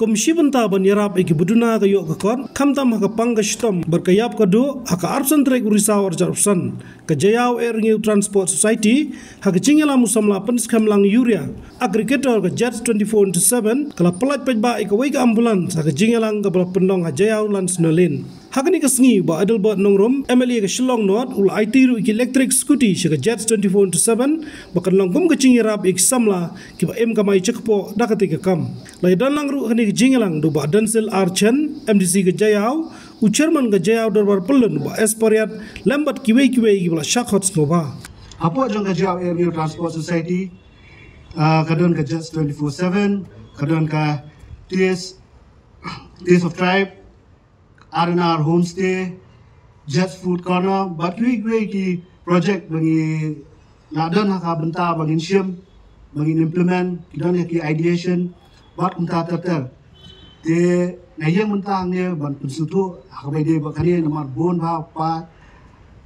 Komisi benta banyarap iki buduna ka yok kakon kamtam haka panggastom berkayap kadu haka arsan trek urisau arjarupsan kajayau air new transport society haka jingela musamla penskam lang yuria agregator ka jets 24/7 kala pelat pejba ika wega ambulans haka jingelang ka bala pendong hajayau lan snolin haka ni kasngi ba adal ba nongrom MLA ka Shillong North ul IT ru iki electric scooty shaka jets 24/7 bakan langkum ka jingerap ik samla kiba em kamai cekpo dakati ka kam lai dan lang ru kani jingelang do ba Dansel Archen MDC ke Jayau u chairman ke Jayau darbar pelun ba esporiat lambat kiwe gibla shakhot snova apo jong ke Jayau Air Transport Society kadon ke Jets 24/7 kadon ke TS of Tribe R&R Homestay Jets Food Corner but we ki project bagi ladan haka benta bagi syem bagi implement kidon ki ideation bat unta terter te nayang mentang ne ban pensutu hakai de bakani nomor bon ba pa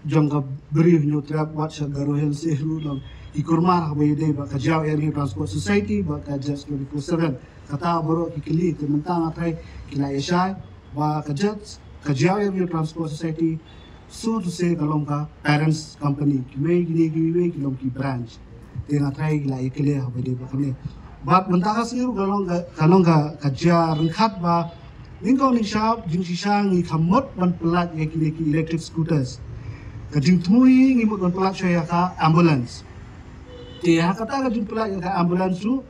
jongga beri new trap wat sagaro hel sehru dong ikurmar hakai de ba Kajau Air Transport Society ba Jets 24/7 kata boro kikili te mentang atrai kila esai ba Kajau Air Transport Society so to say kalong ka parents company kiwe gini kilong ki branch te atrai kila ikile hakai de bakani bat mentaka siru kalong ka kajar rengkat ba ningkau ning shop jing sisang ni kamot ban pelat ye ki electric scooters ka jing thui ngi mot ban pelat saya ka ambulance te ha kata ka jing pelat ka ambulance su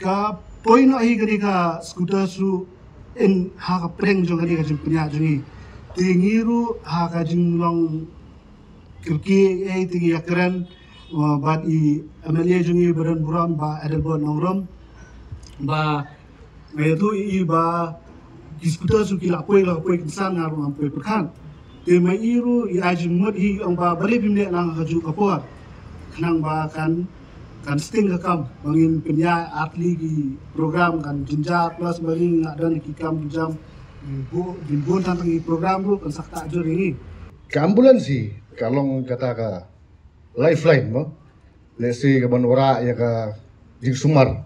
ka point hi gani ka scooter su in ha ka preng jong gani ka jing punya jungi te ngiru ha ka jing long kirki e tingi yakran bat i MLA jungi badan buram ba Adelbon Nongrom ba itu i ba diskuta su kila koi kisan ngaru ampoi perkan te mai iru i ajin mod hi ang ba bale bimne nang haju kapor nang ba kan sting kam bangin penya atli gi program kan jinja plus bangin ngadan ki kam jam bon tantang i program ru kan sakta ajur ini ke ambulansi kalong kata ka lifeline mo lesi ke banora ya ka jing sumar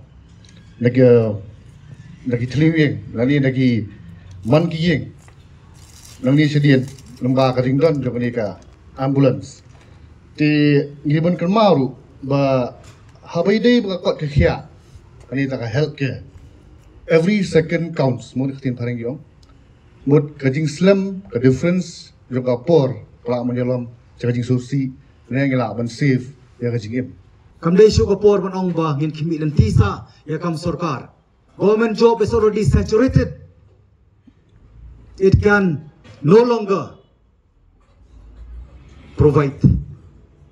nagi tliwing nani nagi man kiying nani sedien lemba ka dingdon jong ka ambulance ti ngiban kan maru ba habai dei ba kot khia ani ta ka health care every second counts mo tin pareng yong mot ka jing slam ka difference jong ka por pla menyelam jing susi nengela ban safe ya ka jing Kamdei syu kapor manong ba ngin kimi dan tisa ya kam sarkar. Government job is already saturated. It can no longer provide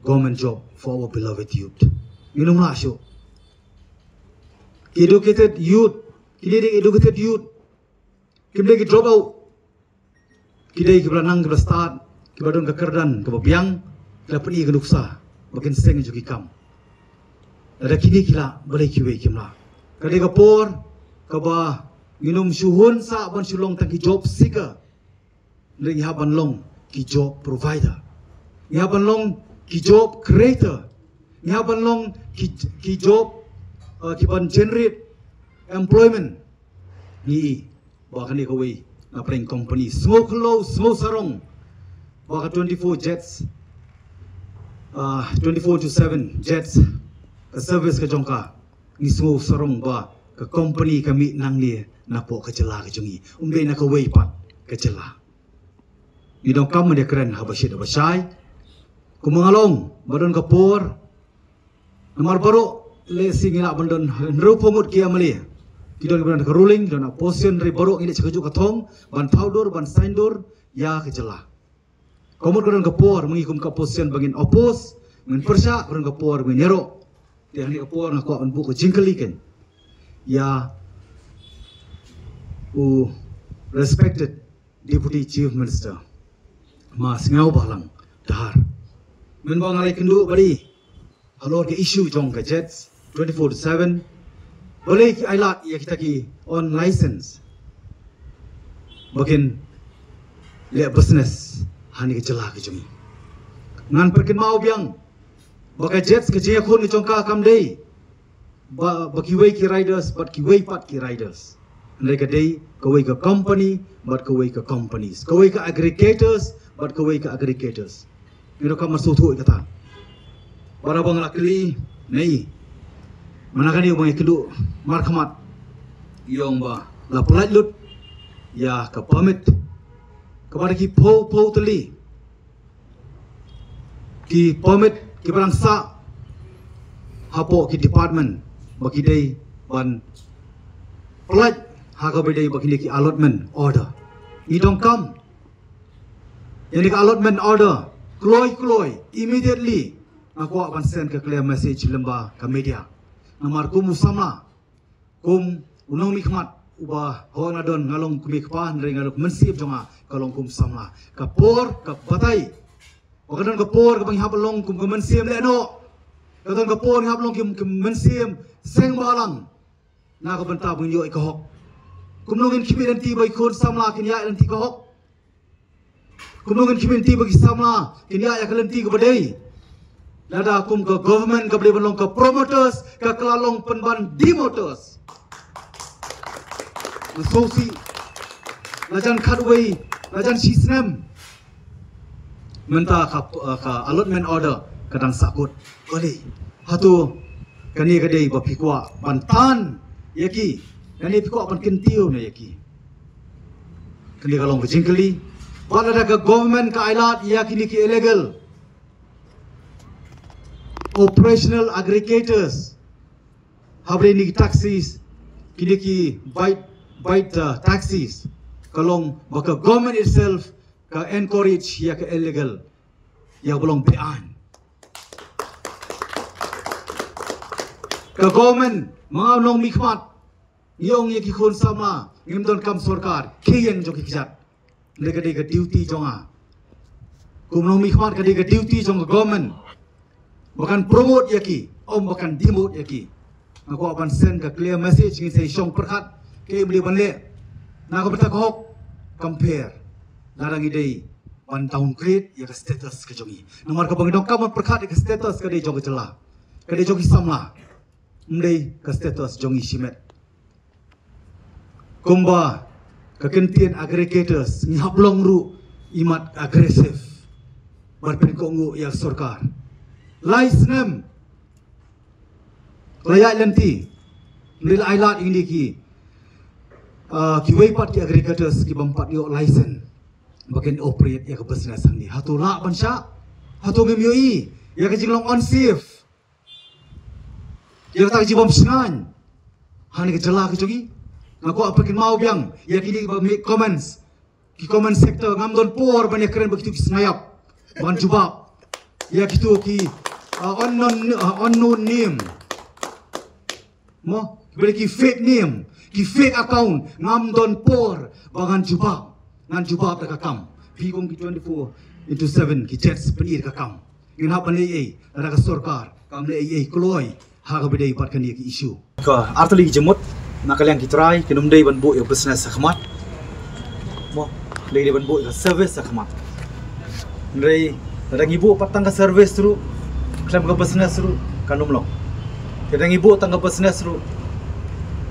government job for our beloved youth. Minum lah syu. Educated youth, kini educated youth. Kimdei ki drop out. Kidai ki beranang ki start, ki badon ke kerdan, ke babiang, ki peni ke nuksa. Makin seng juki kam. Ada kini kila boleh kiwe kimla. Kadai kapor kaba minum suhun sa ban sulong tang ki job seeker. Lagi haban long ki job provider. Ni haban long ki job creator. Ni haban long ki job ki ban generate employment. Ni bahkan ni kawe na pring company smoke low smoke sarong. Bahkan 24 jets 24/7 jets ke service ke jongka ni semua sarong ba ke company kami nang ni napo ke jela ke jungi umbe na ke wei pat ke jela ni dong kam dia keren habasyid habasai ku mengalong badon kapur nomor baru le singila bandon nru pomut kia mali kidon bandon ke ruling don position ri baru ini cekejuk katong ban powder ban saindur ya ke jela komut kadon kapur mengikum ke position bangin opos ngin persya kadon kapur ngin nyero dia ni kapur nak kuat buku jingkeli kan ya respected deputy chief minister mas ngau balang dahar men bang alai kendu bari halor ke issue jong ke jets 24/7 boleh ki ailat ya kita ki on license bakin le business hani ke jelah ke jumi ngan perkin mau biang Baka jets ke jia khun ni chongka kam dei Bakiway ki riders, but kiway pat ki riders. Mereka day kaway ka company, but kaway ka companies. Kaway ka aggregators, but kaway ka aggregators. Ino ka masutu kata. Para bang lakli, nei. Manakani yung mga kedu markamat. Yung ba la polite lut, ya ka permit. Kepada ki po tali. Ki permit ki barang sa hapo ki department bagi day ban polite haka bagi day bagi ki allotment order. Ni dong kam. Yang di allotment order kloy immediately aku akan send ke clear message lemba ke media. Namar kum sama kum unong mikmat ubah hong adon ngalong kumikpa dari ngalong mensip jonga kalong kum sama kapor kapatai wakadon kapor kapang hapalong kum mensip leno kadon kapor hapalong kum mensip seng balang na kabanta bunyo ikahok kum nongin kimi dan tiba ikon samla kinya dan tikahok kum nongin kimi tiba samla kinya ya kalenti kabadai lada kum ke government kabli balong ke promoters ke kelalong penban demoters Sosi, lajan kadway, lajan sisnem, menta ka allotment order kadang sakut, oleh, hatu kani kadai bapikwa bantan, yaki, kani pikwa ban kentiu na yaki, kani kalong kejingkeli, buat ada ke government ka ailat yaki ni ki illegal, operational aggregators, habre ni taxis, kini ki bite taxis kalong baka government itself ka encourage ya ka illegal ya belum bean ka government mga nong mikmat yung ki khon sama ngim don kam sarkar kiyen jo ki kijat lega de ka duty jonga kum nong mikmat ka de ka duty jong government bakan promote yaki bakan demote yaki aku akan send ka clear message ngin say syong perkat ke beli banle na ko betak hok compare larang idei 1 tahun create ya status ke jongi nomor ka bang dong kam perkat ke status ke dei jong jela ke dei jongi samla mdei ke status jongi simet kumba ke kentian aggregators ni hablong ru imat agresif barpen kongu ya sarkar license layak lenti nil ailat ini ki kiway pat ki aggregators ki bampat yo license bagian operate ya ke business ni hatu la bansha hatu ngemioi ya ke jinglong on safe ya tak jibom sengan hani ke jela ke jogi ngaku apa kin mau biang ya kini make comments ki comment sector ngam don por banyak keren begitu ki snayap ban jubab ya kitu ki unknown name mo beli ki fake name ki fake account ngam don por bangan jubab ngan jubab tak kam pigong ki 24/7 ki chats penir ka kam ngin hap ni ada ka sarkar kam le kloy ha ka bedai pat kan ki issue ka artali jemut nakaliang ki try kinum dei ban bo yo business sakmat mo le ban bo ka service sakmat ndrei ada ibu patang ka service ru klam ka business ru kanum lo kadang ibu tang ka business ru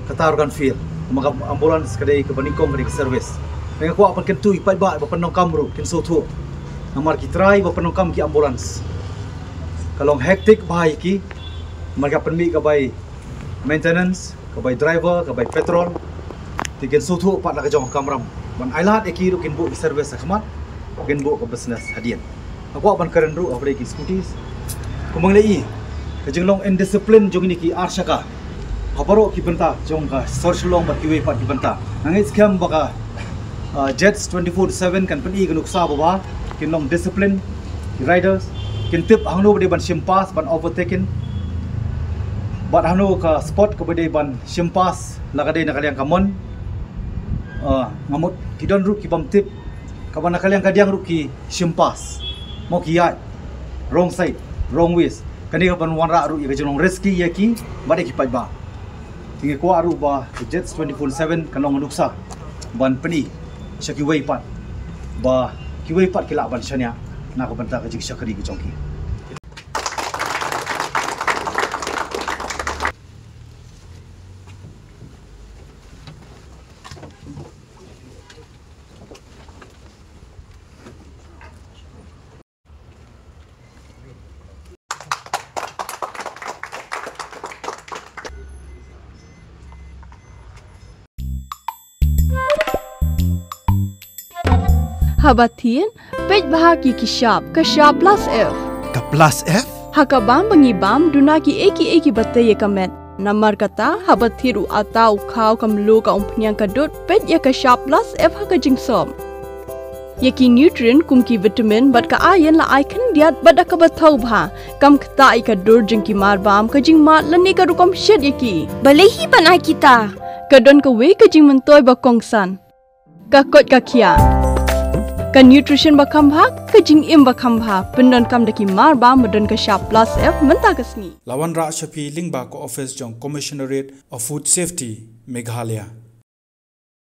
katarkan feel maka ambulans kadai ke panikong kadai ke service dengan kuat apa kentu ipai ba penong kamru ken sotu namar ki try ba penong kam ki ambulans kalau hectic bahai ki mereka penmi ka bai maintenance ka bai driver ka bai petrol tiken sotu pat la ka jong kamram ban ailat eki ru ken bu service khmat ken bu ka business hadian aku ban karen ru apa ki scooters kumang lei ka jenglong indiscipline jong ni ki arshaka habaro ki benta jong ka search long bat kiwe pat ki benta nangai scam baka jets 24/7 kan peni ka nuksa bawa kin long discipline riders kin tip hangno bade ban simpas ban overtaken bat hangno ka spot ka bade ban simpas lagade nakaliang kamon ngamut kidon ru ki bam tip ka ban nakaliang kadiang ru ki simpas mo ki ya wrong side wrong ways kani ka ban wanra ru ka jong risky yaki bade ki paiba tingi ko aru ba jets 24/7 kanong nuksa ban peni syaki way pat ba ki way pat kila ban syanya na ko banta ka jig syakari ko jongki Habatin, pej bahaki ki sharp plus F. Ka plus F? Hakabam bangibam dunaki eki batay kamet. Namar kata habatiru atau kau kamlu ka umpnyang kadut pej ya ka sharp plus F haka jingsom. Yaki nutrient kumki vitamin bat ka ayan la icon diat bada ka batau bha kam kta I ka dur jingki marbam ka jing mat lani ka rukom shed yaki Balehi pan ai kita. kadon ka we ka jing mentoy ba kongsan ka kot ka kia ka nutrition ba kambha ka jing im ba kambha pendon kam daki marbam badon ka sharp plus F menta kasni Lawan Ra Shafi Lingba ko office jong Commissionerate of Food Safety Meghalaya